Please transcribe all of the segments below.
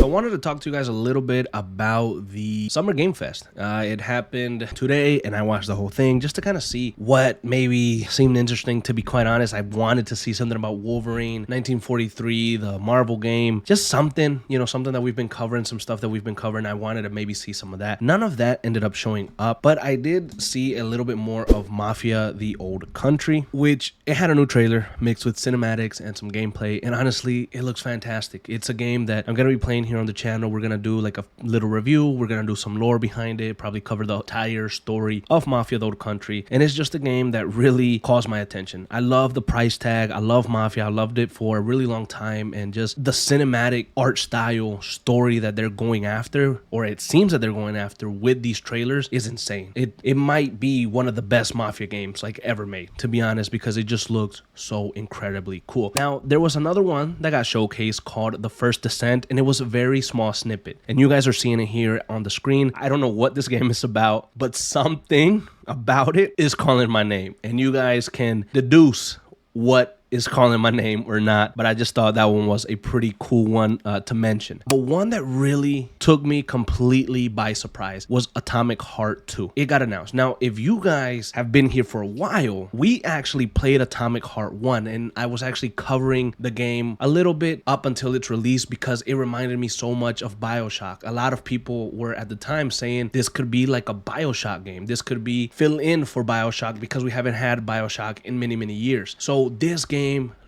So I wanted to talk to you guys a little bit about the Summer Game Fest. It happened today, and I watched the whole thing just to kind of see what maybe seemed interesting. To be quite honest, I wanted to see something about Wolverine, 1943, the Marvel game, just something, something that we've been covering, some stuff that we've been covering. I wanted to maybe see some of that. None of that ended up showing up, but I did see a little bit more of Mafia, the Old Country, which it had a new trailer mixed with cinematics and some gameplay, and honestly, it looks fantastic. It's a game that I'm going to be playing here on the channel. We're going to do like a little review. We're going to do some lore behind it, probably cover the entire story of Mafia, the Old Country, and it's just a game that really calls my attention. I love the price tag. I love Mafia. I loved it for a really long time, and just the cinematic art style story that they're going after, or it seems that they're going after with these trailers, is insane. It might be one of the best Mafia games like ever made, to be honest, because it just looks so incredibly cool. Now, there was another one that got showcased called The First Descent, and it was a very small snippet, and you guys are seeing it here on the screen. I don't know what this game is about, but something about it is calling my name, and you guys can deduce what is calling my name or not, but I just thought that one was a pretty cool one to mention. But one that really took me completely by surprise was Atomic Heart 2. It got announced. Now, if you guys have been here for a while, we actually played Atomic Heart 1, and I was actually covering the game a little bit up until its release because it reminded me so much of BioShock. A lot of people were at the time saying this could be like a BioShock game. This could be fill in for BioShock because we haven't had BioShock in many, many years. So this game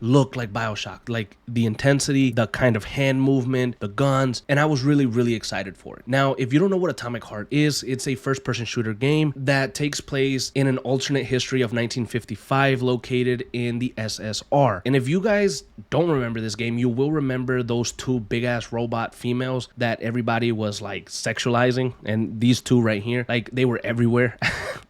looked like BioShock, like the intensity, the kind of hand movement, the guns, and I was really, really excited for it. Now, if you don't know what Atomic Heart is, it's a first-person shooter game that takes place in an alternate history of 1955 located in the SSR. And if you guys don't remember this game, you will remember those two big-ass robot females that everybody was like sexualizing, and these two right here, like they were everywhere.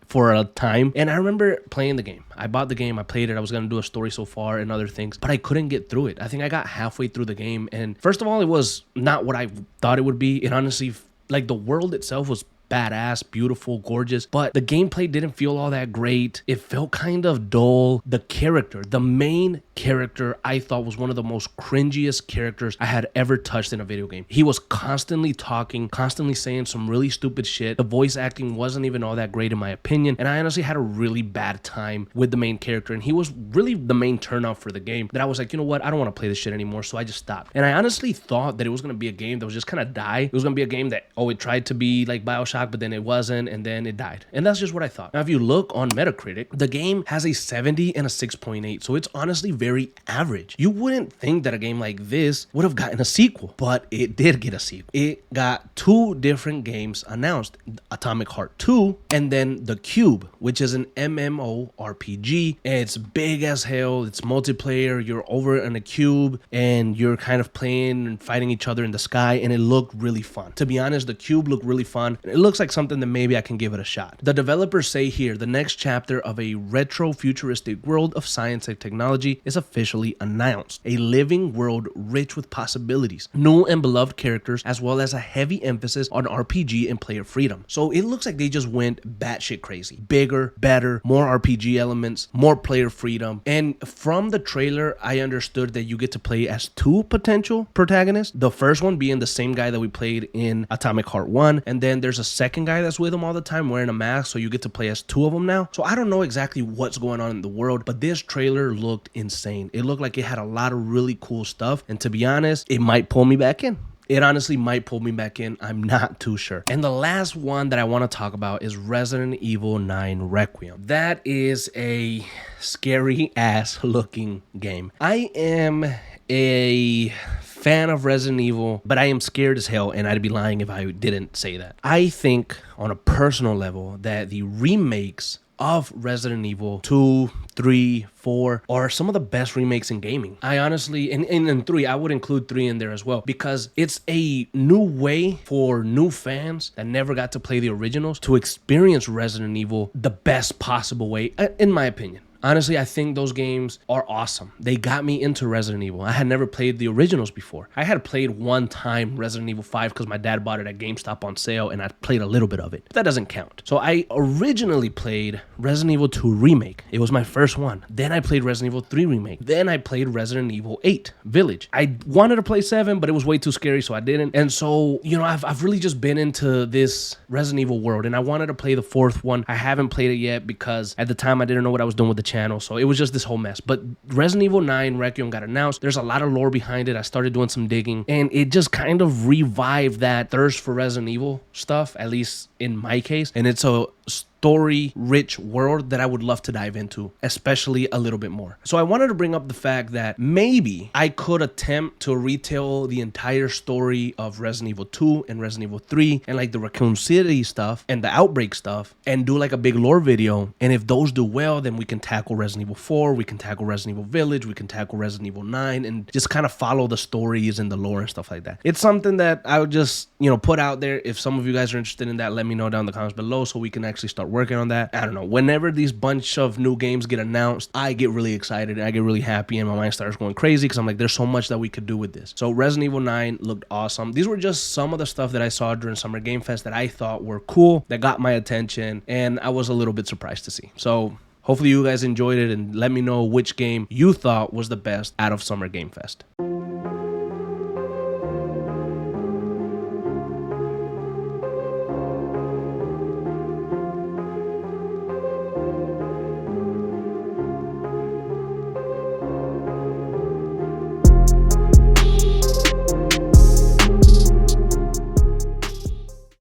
For a time. And I remember playing the game. I bought the game, I played it, I was gonna do a story so far and other things, but I couldn't get through it. I think I got halfway through the game, and first of all, it was not what I thought it would be. It honestly, like, the world itself was badass, beautiful, gorgeous, but the gameplay didn't feel all that great. It felt kind of dull. The character, the main character, I thought was one of the most cringiest characters I had ever touched in a video game. He was constantly talking, constantly saying some really stupid shit. The voice acting wasn't even all that great in my opinion, and I honestly had a really bad time with the main character, and he was really the main turnoff for the game that I was like, you know what, I don't want to play this shit anymore, so I just stopped. And I honestly thought that it was going to be a game that was just kind of die. It was going to be a game that, it tried to be like BioShock, but then it wasn't, and then it died. And that's just what I thought. Now, if you look on Metacritic, the game has a 70 and a 6.8, so it's honestly very average. You wouldn't think that a game like this would have gotten a sequel, but it did get a sequel. It got two different games announced, Atomic Heart 2 and then The Cube, which is an MMORPG. It's big as hell. It's multiplayer. You're over in a cube and you're kind of playing and fighting each other in the sky, and it looked really fun. To be honest, The Cube looked really fun. It looks like something that maybe I can give it a shot. The developers say here, the next chapter of a retro futuristic world of science and technology is officially announced. A living world rich with possibilities, new and beloved characters, as well as a heavy emphasis on RPG and player freedom. So it looks like they just went batshit crazy. Bigger, better, more RPG elements, more player freedom. And from the trailer, I understood that you get to play as two potential protagonists. The first one being the same guy that we played in Atomic Heart 1, and then there's a second guy that's with him all the time wearing a mask, so you get to play as two of them now. So I don't know exactly what's going on in the world, but this trailer looked insane. It looked like it had a lot of really cool stuff, and to be honest, it might pull me back in. It honestly might pull me back in. I'm not too sure. And the last one that I want to talk about is Resident Evil 9 Requiem. That is a scary ass looking game. I am a fan of Resident Evil, but I am scared as hell, and I'd be lying if I didn't say that. I think on a personal level that the remakes of Resident Evil 2, 3, 4 are some of the best remakes in gaming. I honestly, and 3, I would include 3 in there as well, because it's a new way for new fans that never got to play the originals to experience Resident Evil the best possible way, in my opinion. Honestly, I think those games are awesome. They got me into Resident Evil. I had never played the originals before. I had played one time Resident Evil 5 because my dad bought it at GameStop on sale, and I played a little bit of it. But that doesn't count. So I originally played Resident Evil 2 Remake. It was my first one. Then I played Resident Evil 3 Remake. Then I played Resident Evil 8 Village. I wanted to play 7, but it was way too scary, so I didn't. And so, you know, I've really just been into this Resident Evil world, and I wanted to play the 4th one. I haven't played it yet because at the time I didn't know what I was doing with the channel, so it was just this whole mess. But Resident Evil 9 Requiem got announced. There's a lot of lore behind it. I started doing some digging, and it just kind of revived that thirst for Resident Evil stuff, at least in my case. And it's a story-rich world that I would love to dive into, especially a little bit more. So I wanted to bring up the fact that maybe I could attempt to retell the entire story of Resident Evil 2 and Resident Evil 3 and like the Raccoon City stuff and the Outbreak stuff and do like a big lore video. And if those do well, then we can tackle Resident Evil 4, we can tackle Resident Evil Village, we can tackle Resident Evil 9 and just kind of follow the stories and the lore and stuff like that. It's something that I would just, you know, put out there. If some of you guys are interested in that, let me know down in the comments below so we can actually start working on that. I don't know. Whenever these bunch of new games get announced, I get really excited. I get really happy and my mind starts going crazy because I'm like, there's so much that we could do with this. So Resident Evil 9 looked awesome. These were just some of the stuff that I saw during Summer Game Fest that I thought were cool, that got my attention, and I was a little bit surprised to see. So hopefully you guys enjoyed it and let me know which game you thought was the best out of Summer Game Fest.